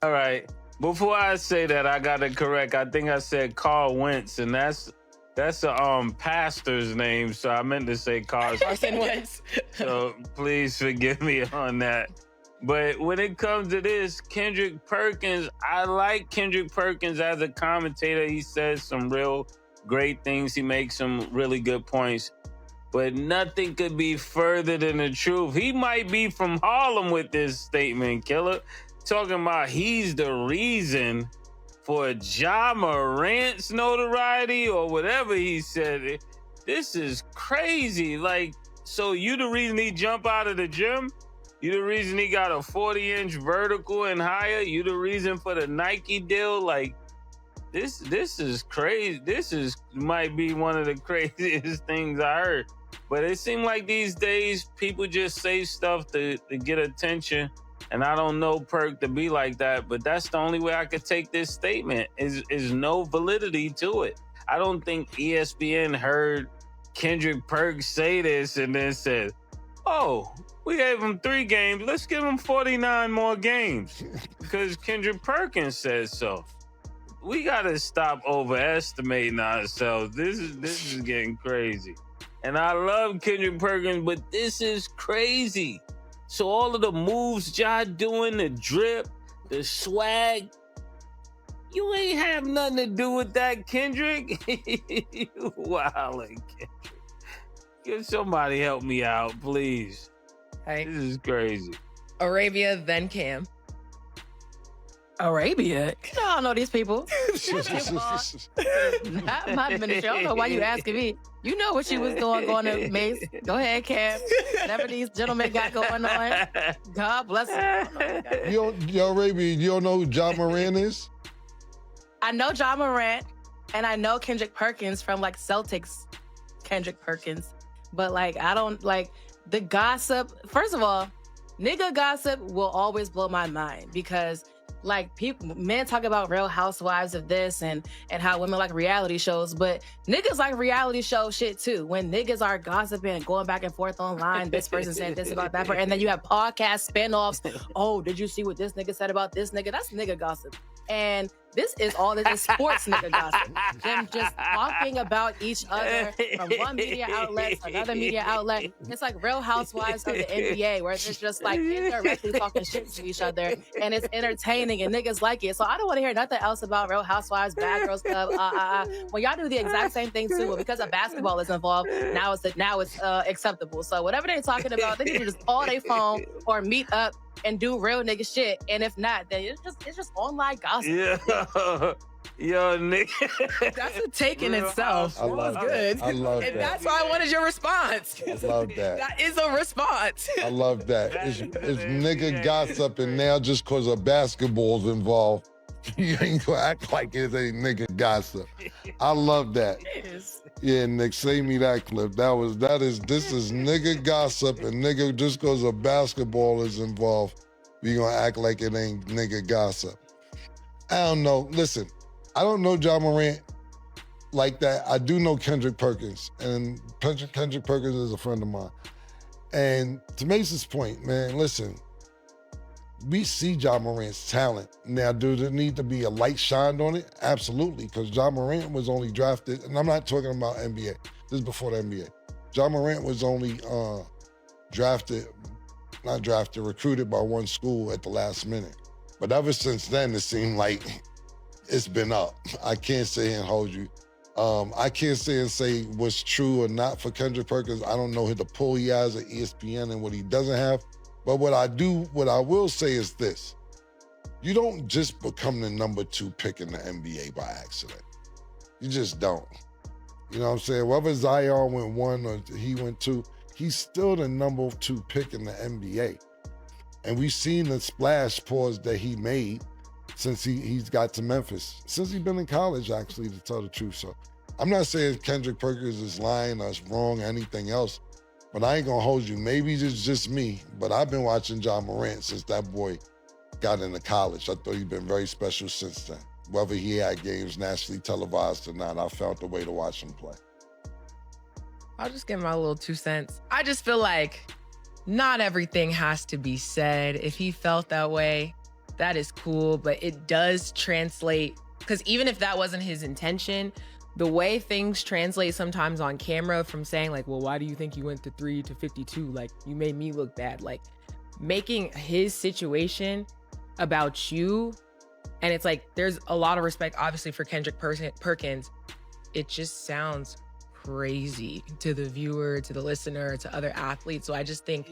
All right. Before I say that, I got to correct. I think I said Carl Wentz, and that's a pastor's name. So I meant to say Carson Wentz. So please forgive me on that. But when it comes to this, Kendrick Perkins, I like Kendrick Perkins as a commentator. He says some real great things. He makes some really good points. But nothing could be further than the truth. He might be from Harlem with this statement, Killer. Talking about he's the reason for Ja Morant's notoriety or whatever he said. This is crazy. Like, so you the reason he jump out of the gym? You the reason he got a 40-inch vertical and higher? You the reason for the Nike deal? Like, this is crazy. Might be one of the craziest things I heard. But it seems like these days people just say stuff to get attention. And I don't know Perk to be like that, but that's the only way I could take this statement. Is no validity to it. I don't think ESPN heard Kendrick Perk say this and then said, "Oh, we gave him 3 games. Let's give him 49 more games because Kendrick Perkins says so." We gotta stop overestimating ourselves. This is getting crazy. And I love Kendrick Perkins, but this is crazy. So all of the moves Ja doing, the drip, the swag, you ain't have nothing to do with that, Kendrick. You wildin', Kendrick. Can somebody help me out, please? Hey. This is crazy. Arabia, then Cam. Arabia? I don't know these people. That might have been the show. I don't know why you asking me. You know what she was doing going to Mase. Go ahead, Cam. Whatever these gentlemen got going on. God bless them. Arabia, you don't know who Ja Morant is? I know Ja Morant, and I know Kendrick Perkins from like Celtics Kendrick Perkins. But like, I don't like the gossip. First of all, nigga gossip will always blow my mind because like men talk about Real Housewives of this and how women like reality shows, but niggas like reality show shit too. When niggas are gossiping and going back and forth online, this person said this about that person, and then you have podcast spinoffs. Oh, did you see what this nigga said about this nigga? That's nigga gossip. And this is all this is sports nigga gossip. Them just talking about each other from one media outlet to another media outlet. It's like Real Housewives of the NBA where it's just like indirectly talking shit to each other and it's entertaining and niggas like it. So I don't want to hear nothing else about Real Housewives, Bad Girls Club. When y'all do the exact same thing too, but because of basketball is involved, now it's acceptable. So whatever they're talking about, they need to just call their phone or meet up and do real nigga shit. And if not, then it's just online gossip. Yeah. Yo, nigga. That's a take in itself. I love That was good. I love And that. that's why I wanted your response. I love that. That is a response. I love that. It's nigga gossip, and now just because of basketball's involved, you ain't gonna act like it ain't nigga gossip. I love that. It is. Yeah, Nick, save me that clip. This is nigga gossip, and nigga, just because of basketball is involved, we gonna act like it ain't nigga gossip. I don't know. Listen, I don't know Ja Morant like that. I do know Kendrick Perkins, and Kendrick Perkins is a friend of mine. And to Mace's point, man, listen, we see Ja Morant's talent. Now, does there need to be a light shined on it? Absolutely, because Ja Morant was only drafted, and I'm not talking about NBA. This is before the NBA. Ja Morant was only recruited by one school at the last minute. But ever since then, it seemed like it's been up. I can't say and hold you. I can't say and say what's true or not for Kendrick Perkins. I don't know the pull he has at ESPN and what he doesn't have. But what I will say is this. You don't just become the number 2 pick in the NBA by accident. You just don't. You know what I'm saying? Whether Zion went 1 or he went 2, he's still the number 2 pick in the NBA. And we've seen the splash pause that he made since he's got to Memphis. Since he's been in college, actually, to tell the truth. So I'm not saying Kendrick Perkins is lying or is wrong or anything else, but I ain't gonna hold you. Maybe it's just me, but I've been watching Ja Morant since that boy got into college. I thought he'd been very special since then. Whether he had games nationally televised or not, I found a way to watch him play. I'll just give my little 2 cents. I just feel like not everything has to be said. If he felt that way, that is cool, but it does translate, because even if that wasn't his intention, the way things translate sometimes on camera from saying like, well, why do you think you went to 3 to 52? Like, you made me look bad. Like, making his situation about you, and it's like, there's a lot of respect, obviously, for Kendrick Perkins. It just sounds crazy to the viewer, to the listener, to other athletes. So I just think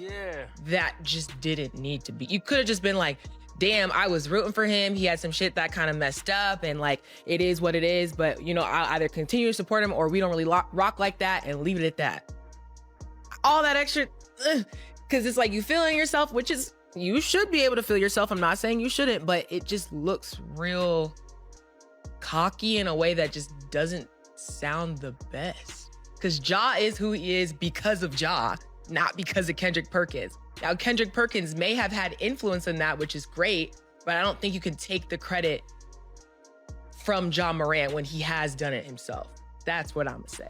that just didn't need to be. You could have just been like, damn, I was rooting for him. He had some shit that kind of messed up, and like, it is what it is. But, you know, I'll either continue to support him or we don't really rock like that, and leave it at that. All that extra, because it's like you feeling yourself, which is, you should be able to feel yourself. I'm not saying you shouldn't, but it just looks real cocky in a way that just doesn't sound the best. Because Ja is who he is because of Ja, not because of Kendrick Perkins. Now, Kendrick Perkins may have had influence in that, which is great, but I don't think you can take the credit from Ja Morant when he has done it himself. That's what I'm gonna say.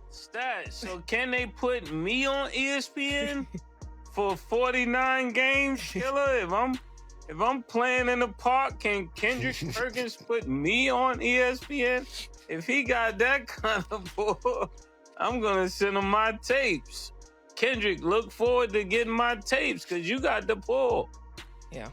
Stat. So can they put me on ESPN for 49 games, Killer? If I'm playing in the park, can Kendrick Perkins put me on ESPN? If he got that kind of pull, I'm gonna send him my tapes. Kendrick, look forward to getting my tapes because you got the pull. Yeah.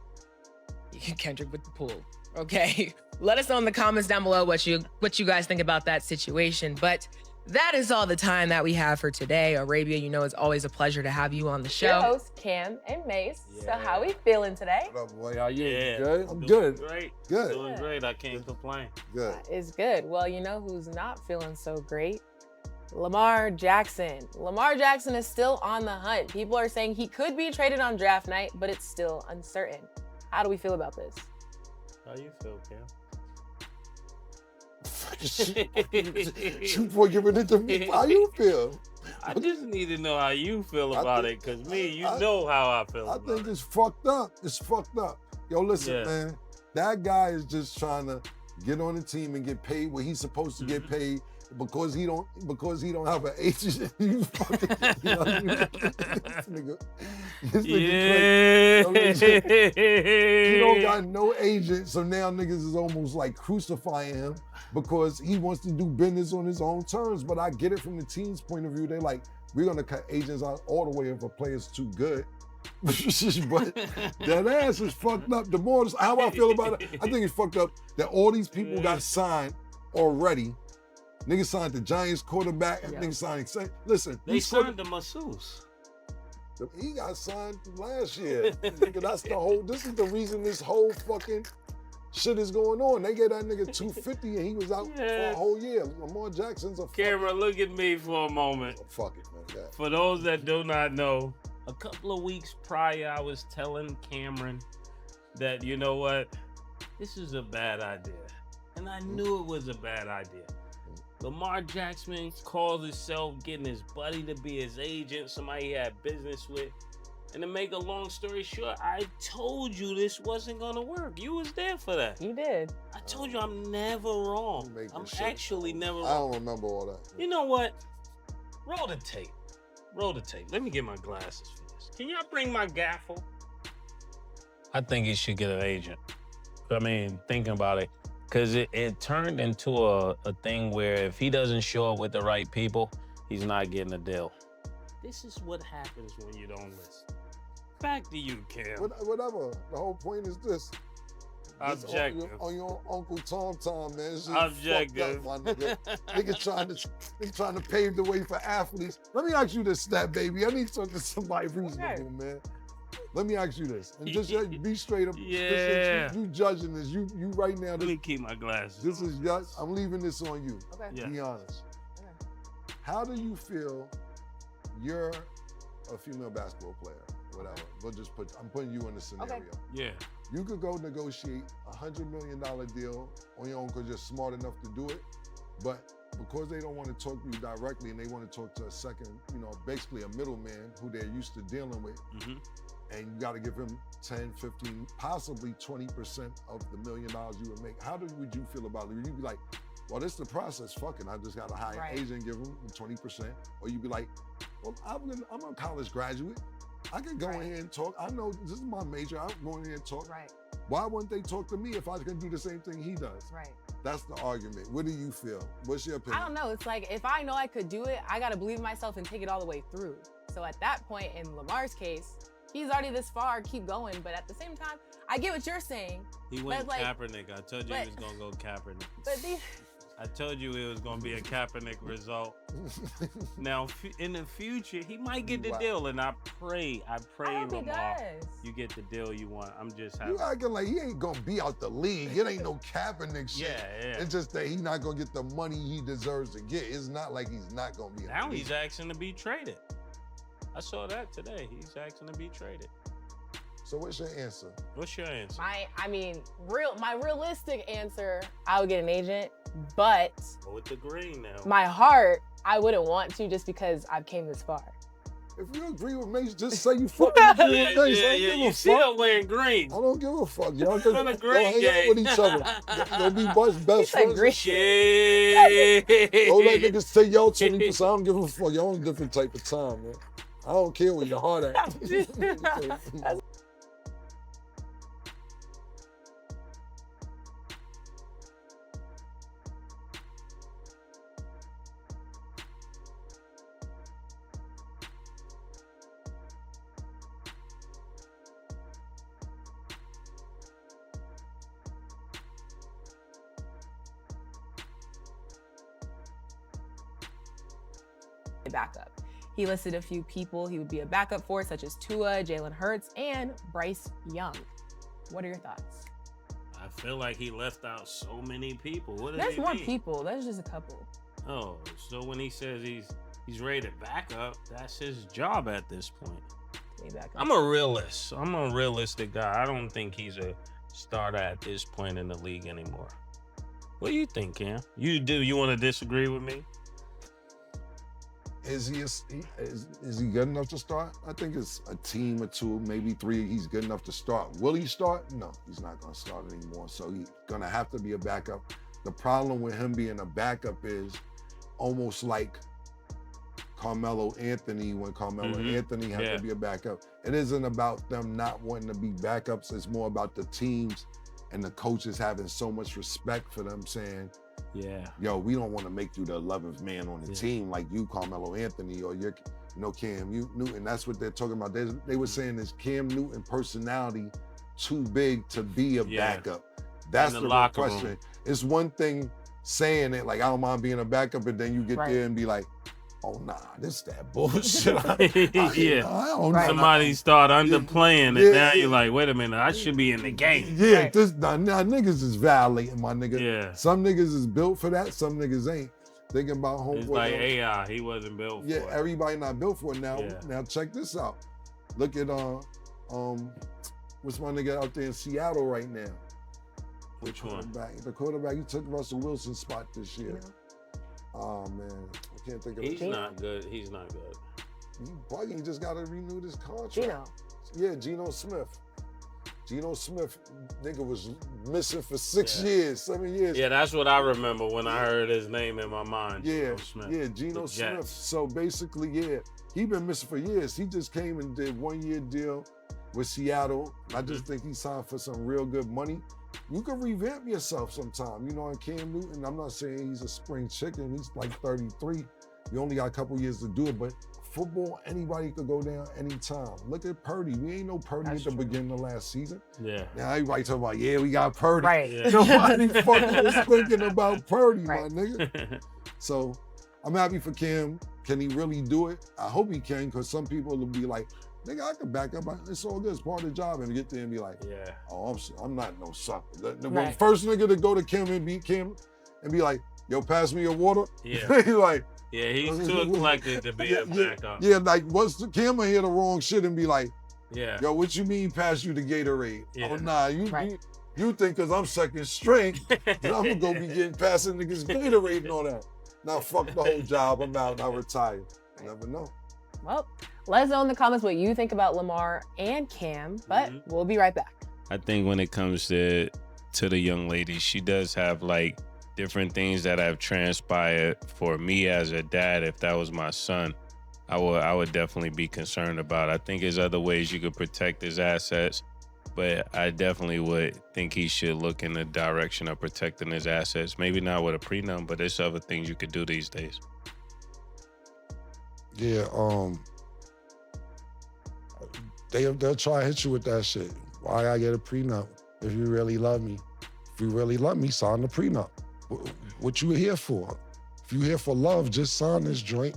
Kendrick with the pull. Okay. Let us know in the comments down below what you guys think about that situation. But that is all the time that we have for today. Arabia, you know it's always a pleasure to have you on the show. Your hosts, Cam and Mase. So how we feeling today? What up, boy? How you? Yeah. Good? I'm Doing good. Great. Good. Doing great. I can't complain. Good. It's good. Well, you know who's not feeling so great? Lamar Jackson. Lamar Jackson is still on the hunt. People are saying he could be traded on draft night, but it's still uncertain. How do we feel about this? How you feel, Cam? Shoot boy giving it to me. How you feel? I just need to know how you feel about it, because you know how I feel I about think it. it's fucked up. It's fucked up. Yo, listen, Yeah. man. That guy is just trying to get on the team and get paid what he's supposed to get paid because he don't have an agent. You fucking, you know, this nigga crazy. He don't got no agent, so now niggas is almost like crucifying him because he wants to do business on his own terms. But I get it from the team's point of view. They're like, we're gonna cut agents out all the way if a player's too good. But that ass is fucked up. The more, how I feel about it, I think it's fucked up that all these people got signed already. Niggas signed the Giants quarterback. Niggas signed. Listen, They signed the masseuse. he got signed last year. Nigga, that's the whole. This is the reason this whole fucking shit is going on. They gave that nigga $250 and he was out for a whole year. Lamar Jackson's a Cam'ron, look at me for a moment. Fuck it, man. Yeah. For those that do not know, a couple of weeks prior, I was telling Cam'ron that, you know what, this is a bad idea. And I knew it was a bad idea. Lamar Jackson called himself getting his buddy to be his agent, somebody he had business with. And to make a long story short, I told you this wasn't gonna work. You was there for that. You did. I told you I'm never wrong. I'm actually never wrong. I don't remember all that. You know what? Roll the tape. Roll the tape. Let me get my glasses for this. Can y'all bring my gaffle? I think he should get an agent. I mean, thinking about it, because it turned into a thing where if he doesn't show up with the right people, he's not getting a deal. This is what happens when you don't listen. Back to you, Cam. Whatever. The whole point is this. Objective. On your Uncle Tom, man. This is Objective. fucked up, my nigga. Niggas trying to pave the way for athletes. Let me ask you this, Stat Baby. I need to talk to somebody reasonable, man. Let me ask you this, and just be straight up. Yeah. You judging this. You right now. Let me keep my glasses. This is just. I'm leaving this on you. Okay. Yeah. Be honest. Okay. How do you feel? You're a female basketball player, whatever. I'm putting you in the scenario. Okay. Yeah. You could go negotiate $100 million deal on your own because you're smart enough to do it. But because they don't want to talk to you directly and they want to talk to a second, basically a middleman who they're used to dealing with, and you got to give him 10, 15, possibly 20% of the $1 million you would make. How would you feel about it? Would you be like, well, this is the process. Fucking, I just got to hire an agent, give him 20%. Or you'd be like, well, I'm a college graduate. I can go in here and talk. I know this is my major. I'm going in here and talk. Right. Why wouldn't they talk to me if I can do the same thing he does? Right. That's the argument. What do you feel? What's your opinion? I don't know. It's like, if I know I could do it, I got to believe in myself and take it all the way through. So at that point, in Lamar's case, he's already this far, keep going. But at the same time, I get what you're saying. He went like, Kaepernick. I told you he was going to go Kaepernick. But these... I told you it was going to be a Kaepernick result. Now, in the future, he might get the deal, and I pray, Lamar, you get the deal you want. I'm just happy. You acting like he ain't going to be out the league. It ain't no Kaepernick shit. Yeah. It's just that he's not going to get the money he deserves to get. It's not like he's not going to be Now he's asking to be traded. I saw that today. He's asking to be traded. So what's your answer? What's your answer? My realistic answer, I would get an agent, but with the green now. My heart, I wouldn't want to, just because I've came this far. If you agree with Mase, just say you fucking agree with Mase. You still wearing green. I don't give a fuck. Y'all just on a go green hang out with each other. Don't be best friends. Don't let niggas say y'all 20%. I don't give a fuck. Y'all on a different type of time, man. I don't care where your heart at. Backup. He listed a few people he would be a backup for, such as Tua, Jalen Hurts, and Bryce Young. What are your thoughts? I feel like he left out so many people. What does There's he more mean? people. There's just a couple. Oh, so when he says he's rated backup, that's his job at this point. I'm a realist. I'm a realistic guy. I don't think he's a starter at this point in the league anymore. What do you think, Cam? You want to disagree with me? Is he good enough to start? I think it's a team or two, maybe three. He's good enough to start. Will he start? No, he's not going to start anymore. So he's going to have to be a backup. The problem with him being a backup is almost like Carmelo Anthony, when Carmelo Anthony had to be a backup. It isn't about them not wanting to be backups. It's more about the teams and the coaches having so much respect for them, saying, yo, we don't want to make you the 11th man on the team like you, Carmelo Anthony, or you're, Cam Newton. That's what they're talking about. They were saying, is Cam Newton personality too big to be a backup? That's the real question. It's one thing saying it, like, I don't mind being a backup, and then you get there and be like, oh, nah, this that bullshit. I don't know. Somebody start underplaying it. Now you're like, wait a minute, I should be in the game. Yeah, now niggas is violating, my nigga. Yeah. Some niggas is built for that, some niggas ain't. Thinking about homeboy. It's like AI, he wasn't built for it. Yeah, everybody not built for it now. Now check this out. Look at what's my nigga out there in Seattle right now? Which one? The quarterback, he took Russell Wilson's spot this year. Oh man, I can't think of it. He's not good. He's not good. He bugging. He just got to renew this contract. Geno Smith. Geno Smith, nigga was missing for 7 years. Yeah, that's what I remember when I heard his name in my mind. Geno Smith. So basically, he been missing for years. He just came and did 1 year deal with Seattle. I just think he signed for some real good money. You can revamp yourself sometime. And Cam Newton, I'm not saying he's a spring chicken. He's like 33. You only got a couple years to do it, but football, anybody could go down anytime. Look at Purdy. We ain't no Purdy at the beginning of last season. Yeah. Now everybody talking about, we got Purdy. Right. Yeah. Nobody fucking was thinking about Purdy, my nigga. So I'm happy for Cam. Can he really do it? I hope he can, because some people will be like, nigga, I can back up. It's all good. It's part of the job. And get there and be like, oh, I'm not no sucker. The first nigga to go to Kim and beat Kim and be like, yo, pass me your water. Yeah. He like, he's too collected to be a backup. Yeah, like, what's the Kim hear the wrong shit and be like, yo, what you mean pass you the Gatorade? Yeah. Oh, nah, you think because I'm second string, I'm going to go be getting passing niggas Gatorade and all that. Now, fuck the whole job. I'm out. I retired. You never know. Well, let us know in the comments what you think about Lamar and Cam, but we'll be right back. I think when it comes to the young lady, she does have like different things that have transpired for me as a dad. If that was my son, I would definitely be concerned about. I think there's other ways you could protect his assets. But I definitely would think he should look in the direction of protecting his assets. Maybe not with a prenup, but there's other things you could do these days. Yeah, they'll try to hit you with that shit. Why I get a prenup? If you really love me. If you really love me, sign the prenup. What you here for? If you here for love, just sign this joint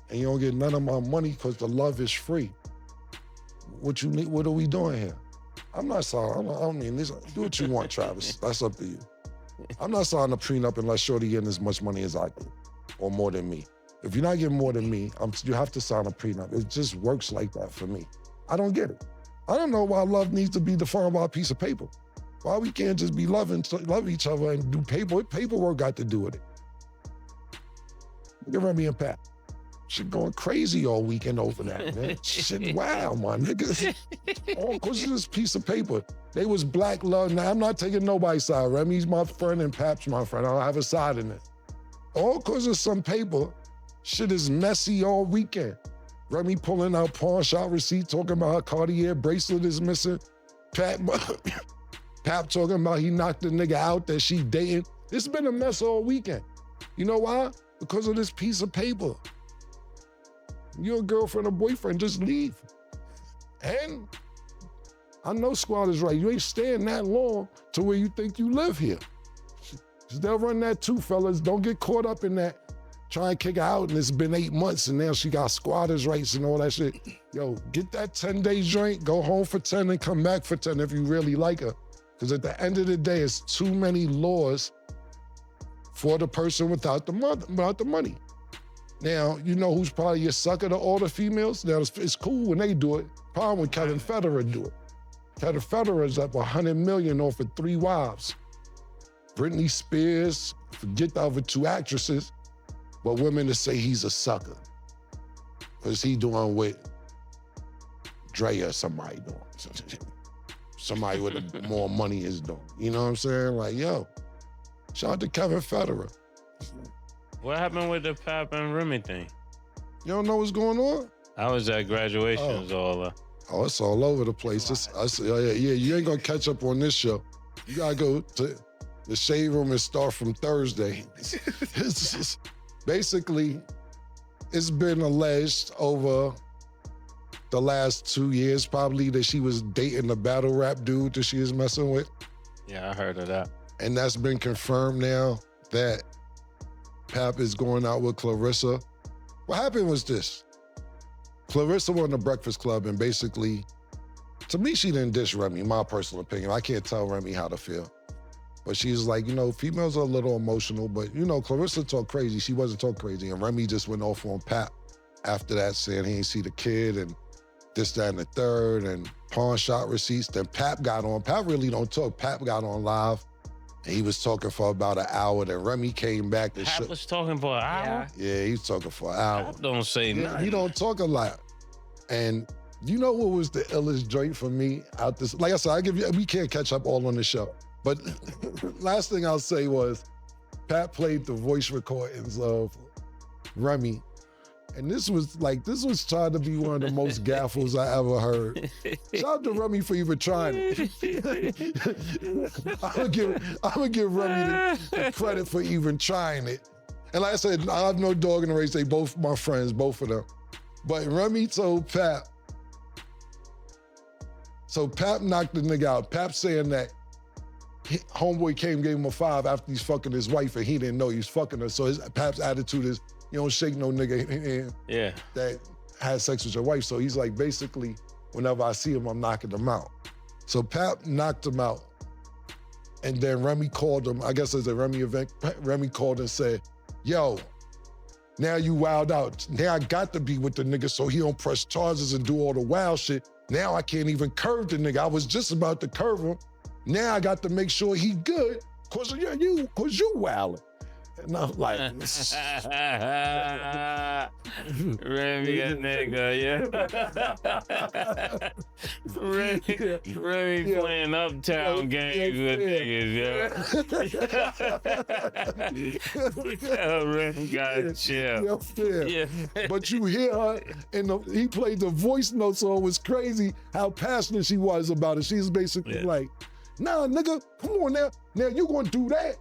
and you don't get none of my money because the love is free. What you need? What are we doing here? I'm not signing. I mean, do what you want, Travis. That's up to you. I'm not signing a prenup unless Shorty getting as much money as I do, or more than me. If you're not getting more than me, you have to sign a prenup. It just works like that for me. I don't get it. I don't know why love needs to be defined by a piece of paper. Why we can't just be love each other and do paperwork got to do with it. Look at Remy and Pat. Shit going crazy all weekend over that, man. Shit, wow, my nigga. All because of this piece of paper. They was black love. Now, I'm not taking nobody's side. Remy's my friend and Pap's my friend. I don't have a side in it. All because of some paper. Shit is messy all weekend. Remy pulling out pawn shop receipt, talking about her Cartier bracelet is missing. Pap talking about he knocked the nigga out that she dating. It's been a mess all weekend. You know why? Because of this piece of paper. Your girlfriend or boyfriend, just leave. And I know Squad is right. You ain't staying that long to where you think you live here. They'll run that too, fellas. Don't get caught up in that. Try and kick her out, and it's been 8 months, and now she got squatters' rights and all that shit. Yo, get that 10-day joint, go home for 10 and come back for 10 if you really like her. Because at the end of the day, it's too many laws for the person without the money. Now, you know who's probably your sucker to all the females? Now, it's cool when they do it. Problem when Kevin Federer do it. Kevin Federer's up $100 million off of 3 wives. Britney Spears, forget the other 2 actresses, but women to say he's a sucker. Because he doing what Dre or somebody doing. Somebody with more money is doing. You know what I'm saying? Like, yo, shout out to Kevin Federer. What happened with the Pap and Remy thing? You don't know what's going on? I was at graduation. Oh, it's all over the place. Yeah, you ain't gonna catch up on this show. You gotta go to the shade room and start from Thursday. Basically, it's been alleged over the last 2 years probably that she was dating the battle rap dude that she was messing with. Yeah, I heard of that. And that's been confirmed now that Pap is going out with Clarissa. What happened was this. Clarissa won the Breakfast Club and basically, to me, she didn't dish Remy, my personal opinion. I can't tell Remy how to feel. But she's like, you know, females are a little emotional, but you know, Clarissa talked crazy. She wasn't talking crazy. And Remy just went off on Pap after that, saying he ain't see the kid and this, that, and the third, and pawn shop receipts. Then Pap got on. Pap really don't talk. Pap got on live. And he was talking for about an hour. Then Remy came back. Pap was talking for an hour? Yeah, he was talking for an hour. Pap don't say nothing. He don't talk a lot. And you know what was the illest joint for me out this? Like I said, we can't catch up all on the show. But last thing I'll say was, Pat played the voice recordings of Remy. And this was trying to be one of the most gaffles I ever heard. Shout out to Remy for even trying it. I'm gonna give Remy the credit for even trying it. And like I said, I have no dog in the race. They both my friends, both of them. But Remy told Pap, so Pap knocked the nigga out. Pap saying that homeboy gave him a 5 after he's fucking his wife and he didn't know he was fucking her. So Pap's attitude is, you don't shake no nigga that had sex with your wife. So he's like, basically, whenever I see him, I'm knocking him out. So Pap knocked him out. And then Remy called him, I guess it's a Remy event, Remy called and said, yo, now you wild out. Now I got to be with the nigga so he don't press charges and do all the wild shit. Now I can't even curve the nigga. I was just about to curve him. Now I got to make sure he good cause you wildin'. And I'm like, Remy a nigga, yeah. Remy playing uptown games with niggas, yeah. Remy gotta chill. Yeah. But you hear her, and he played the voice notes, so it was crazy how passionate she was about it. She's basically like, nah, nigga, come on now. Now you gonna do that?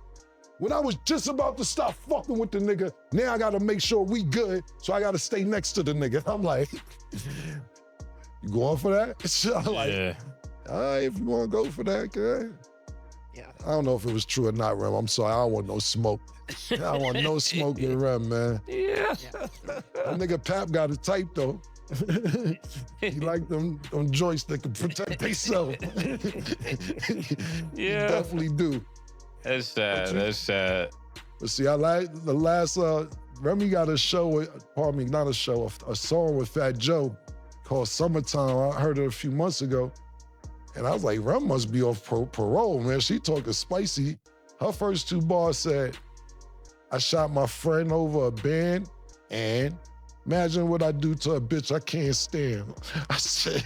When I was just about to stop fucking with the nigga, now I gotta make sure we good, so I gotta stay next to the nigga. I'm like, you going for that? So I'm like, all right, if you wanna go for that, good. Yeah. I don't know if it was true or not, Rem. I'm sorry, I don't want no smoke. I don't want no smoke with Rem, man. Yeah. That nigga Pap got a type, though. He like them joints that can protect themselves. Yeah. Definitely do. That's sad, that's sad. But see, I like the last, Remy got a show, pardon me, not a show, a song with Fat Joe called Summertime. I heard it a few months ago. And I was like, Rem must be off parole, man. She talking spicy. Her first two bars said, I shot my friend over a band, and imagine what I do to a bitch I can't stand. I said,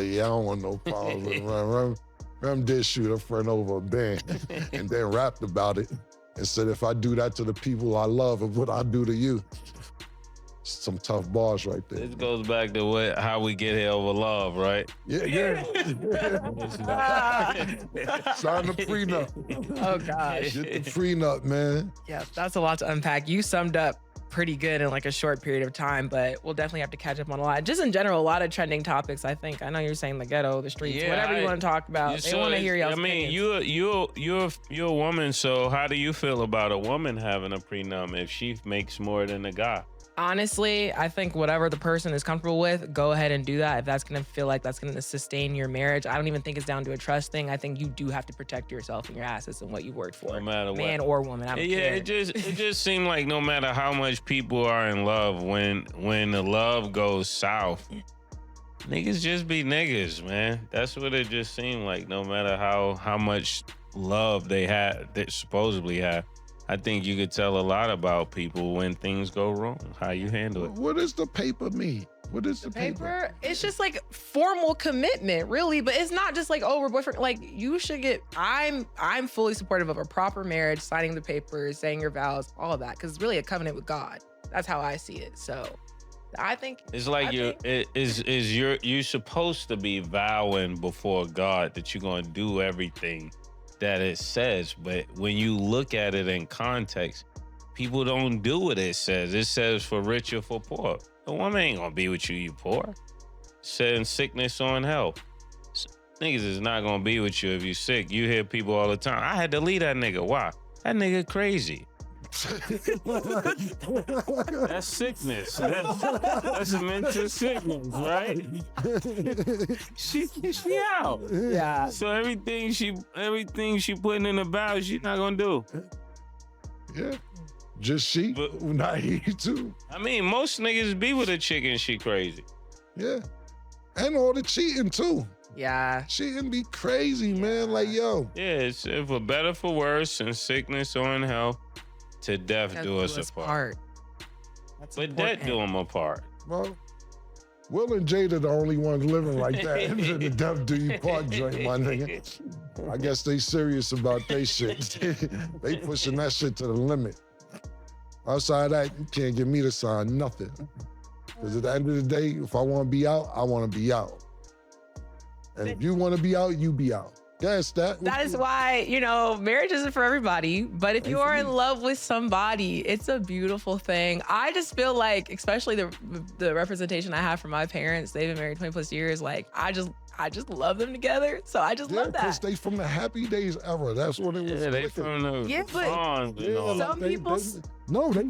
yeah, I don't want no problems with Rem. Rem did shoot her friend over a band and then rapped about it and said, if I do that to the people I love, of what I do to you. Some tough bars right there. This goes back to how we get here over love, right? Yeah. Sign the prenup. Oh, gosh. Get the prenup, man. Yeah, that's a lot to unpack. You summed up pretty good in like a short period of time, but we'll definitely have to catch up on a lot. Just in general, a lot of trending topics, I think. I know you're saying the ghetto, the streets, whatever you want to talk about. They want to hear y'all's opinions. you're a woman, so how do you feel about a woman having a prenup if she makes more than a guy? Honestly, I think whatever the person is comfortable with, go ahead and do that. If that's going to feel like that's going to sustain your marriage, I don't even think it's down to a trust thing. I think you do have to protect yourself and your assets and what you worked for. No matter what. Man or woman, I don't care. It just seemed like no matter how much people are in love, when the love goes south, niggas just be niggas, man. That's what it just seemed like. No matter how much love they supposedly have. I think you could tell a lot about people when things go wrong, how you handle it. What does the paper mean? What is the paper? It's just like formal commitment, really, but it's not just like, oh, we're boyfriend. Like you should I'm fully supportive of a proper marriage, signing the papers, saying your vows, all of that, because it's really a covenant with God. That's how I see it. So I think it's like you're supposed to be vowing before God that you're gonna do everything that it says, but when you look at it in context, people don't do what it says. It says for rich or for poor. The woman ain't gonna be with you, you poor. It said in sickness or in health. Niggas is not gonna be with you if you sick. You hear people all the time, I had to leave that nigga. Why? That nigga crazy. That's sickness. That's a mental sickness, right? She out. Yeah. So everything she putting in the bow, she not gonna do. Yeah. Just she, not he too. I mean, most niggas be with a chick and she crazy. Yeah. And all the cheating too. Yeah. Cheating be crazy, man. Like, yo. Yeah, it's for better, for worse, in sickness or in health. To death do us apart. But death do them apart. Well, Will and Jada the only ones living like that. The death do you part joint, my nigga. I guess they serious about they shit. They pushing that shit to the limit. Outside of that, you can't get me to sign nothing. Because at the end of the day, if I want to be out, I want to be out. And if you want to be out, you be out. Yes, that is why, marriage isn't for everybody. But if you are in love with somebody, it's a beautiful thing. I just feel like, especially the representation I have from my parents, they've been married 20 plus years. Like, I just love them together. So I just love that. Because they from the happy days era. That's what it was. Yeah, they from the but some people...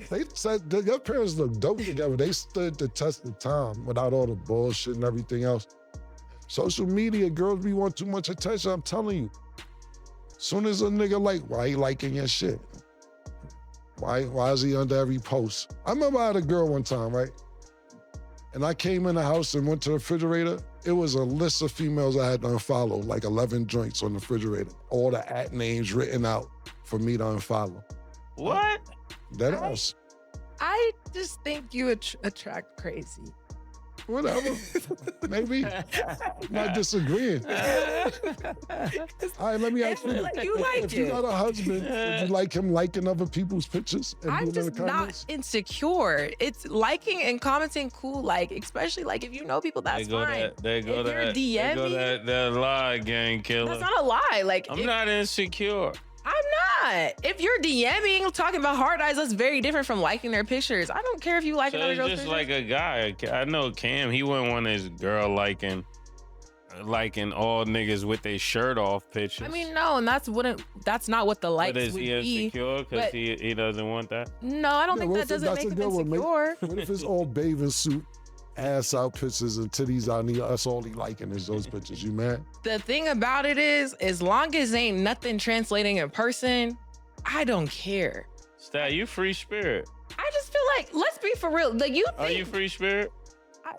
they said their parents look dope together. They stood the test of time without all the bullshit and everything else. Social media, girls be want too much attention, I'm telling you. Soon as a nigga why he liking your shit? Why is he under every post? I remember I had a girl one time, right? And I came in the house and went to the refrigerator it was a list of females I had to unfollow, like 11 joints on the refrigerator. All the @ names written out for me to unfollow. What? That ass. I just think you attract crazy. Whatever. Maybe. Not disagreeing. All right, let me ask you. Like, you like if you it. got a husband, would you like him liking other people's pictures? And I'm doing just the not comments? insecure. It's liking and commenting cool, like, especially like if you know people, that's fine. There go If you're that. There go DMing, that lie, gang killer. that's not a lie. Like, I'm not insecure. I'm not. If you're DMing, talking about hard eyes, that's very different from liking their pictures. I don't care if you like So another it's girl's just pictures. like a guy. I know Cam. He wouldn't want his girl liking all niggas with their shirt off pictures. I mean, no, and that's not what the likes but is would he be. insecure because but- he doesn't want that? No, I don't Yeah, think what that if doesn't that's make a him good one, mate? insecure. What if it's all bathing suit, ass out pictures and titties out, and that's all he liking is those pictures? You mad? The thing about it is, as long as ain't nothing translating in person, I don't care. Stat, you free spirit. I just feel like, let's be for real. Like, you Are think, you free spirit? I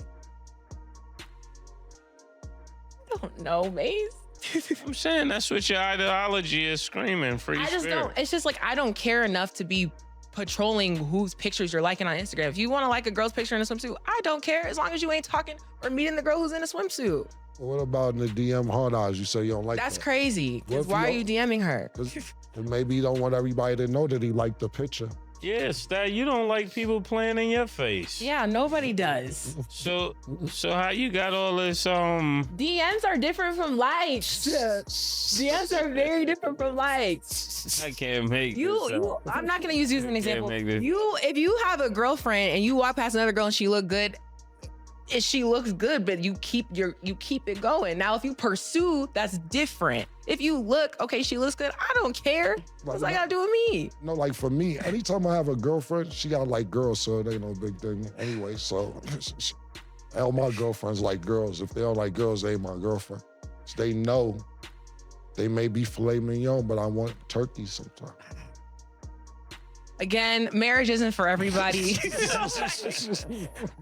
don't know, Mase. I'm saying that's what your ideology is screaming. Free I just spirit. don't. It's just like I don't care enough to be patrolling whose pictures you're liking on Instagram. If you want to like a girl's picture in a swimsuit, I don't care as long as you ain't talking or meeting the girl who's in a swimsuit. What about in the DM hard eyes? You say you don't like That's that. crazy. What Because if why are you you DMing her? And maybe you don't want everybody to know that he liked the picture. Yeah, Stat, you don't like people playing in your face. Yeah, nobody does. So how you got all this DMs are different from likes. DMs are very different from likes. I can't make this up. I'm not gonna use you as an Can't example. make this- If you have a girlfriend and you walk past another girl and she look good, she looks good, but you keep it going. Now, if you pursue, that's different. If you look, okay, she looks good, I don't care. What's that gotta do with me? No, like for me, anytime I have a girlfriend, she got like girls, so it ain't no big thing anyway. So all my girlfriends like girls. If they don't like girls, they ain't my girlfriend. So they know they may be filet mignon, but I want turkey sometimes. Again, marriage isn't for everybody.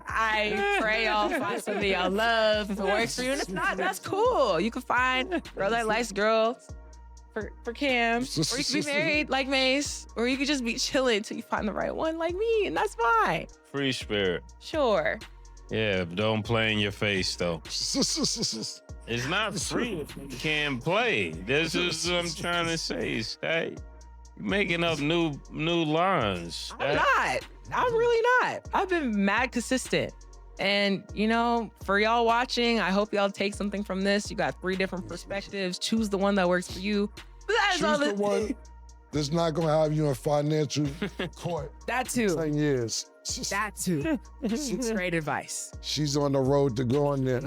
I pray y'all find somebody y'all love. If it works for you, and if not, that's cool. You can find a girl that likes girls for Cam, or you could be married like Mase, or you could just be chilling until you find the right one like me, and that's fine. Free spirit. Sure. Yeah, don't play in your face though. It's not free if you can't play. This is what I'm trying to say, Stat. You're making up new lines. I'm not. I'm really not. I've been mad consistent. And, for y'all watching, I hope y'all take something from this. You got 3 different perspectives. Choose the one that works for you. But that is all Choose the one that's not gonna have you in financial court. That too. 10 years. That too. Great advice. She's on the road to going there.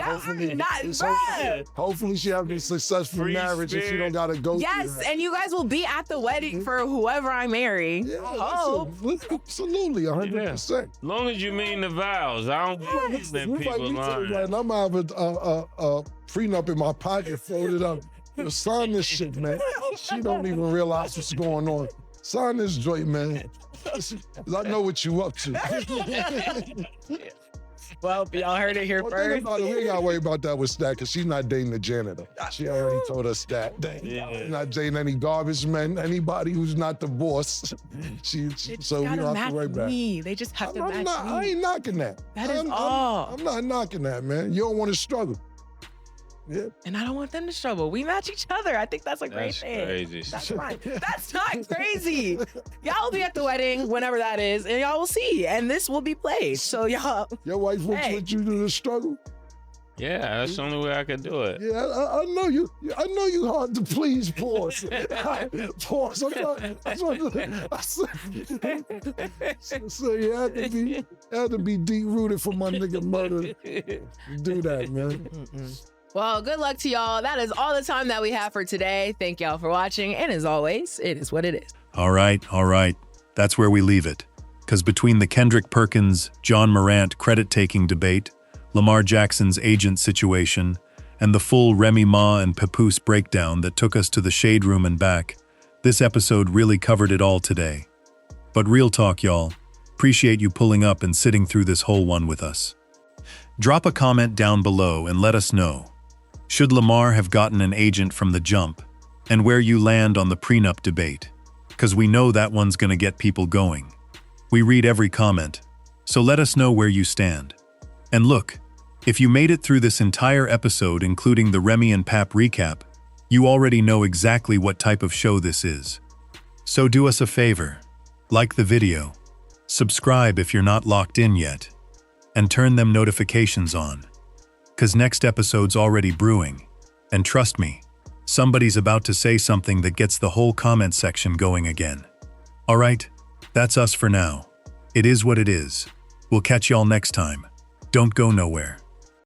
Hopefully she have a successful Free marriage and she don't gotta go Yes, through that. and you guys will be at the wedding for whoever I marry. Yeah, Oh. listen, absolutely, 100%. As long as you mean the vows, I don't believe that people lying. Like, I'm gonna have a prenup in my pocket, folded up. Sign this shit, man. She don't even realize what's going on. Sign this joint, man. 'Cause I know what you up to. Well, y'all heard it here Well, first. we ain't gotta worry about that with Stat, because she's not dating the janitor. She already told us that. Yeah. Not dating any garbage men, anybody who's not the boss. So we don't have to worry about it. me. They just have to I'm match not, me. I ain't knocking that. That is I'm all. I'm not knocking that, man. You don't want to struggle. Yeah. And I don't want them to struggle. We match each other. I think that's a great That's thing. crazy. That's fine. That's not crazy. Y'all will be at the wedding whenever that is, and y'all will see. And this will be played. So y'all. Your wife wants Hey. you to do the struggle. Yeah, that's the only way I could do it. Yeah, I know you. I know you hard to please. Pause. Pause. So you had to be deep rooted for my nigga murder. Do that, man. Well, good luck to y'all. That is all the time that we have for today. Thank y'all for watching. And as always, it is what it is. All right. That's where we leave it. Because between the Kendrick Perkins, John Morant credit-taking debate, Lamar Jackson's agent situation, and the full Remy Ma and Papoose breakdown that took us to the shade room and back, this episode really covered it all today. But real talk, y'all. Appreciate you pulling up and sitting through this whole one with us. Drop a comment down below and let us know. Should Lamar have gotten an agent from the jump? And where you land on the prenup debate. Because we know that one's gonna get people going. We read every comment, so let us know where you stand. And look, if you made it through this entire episode, including the Remy and Pap recap, you already know exactly what type of show this is. So do us a favor, like the video, subscribe if you're not locked in yet, and turn them notifications on. 'Cause next episode's already brewing, and trust me, somebody's about to say something that gets the whole comment section going again. Alright, that's us for now. It is what it is. We'll catch y'all next time. Don't go nowhere.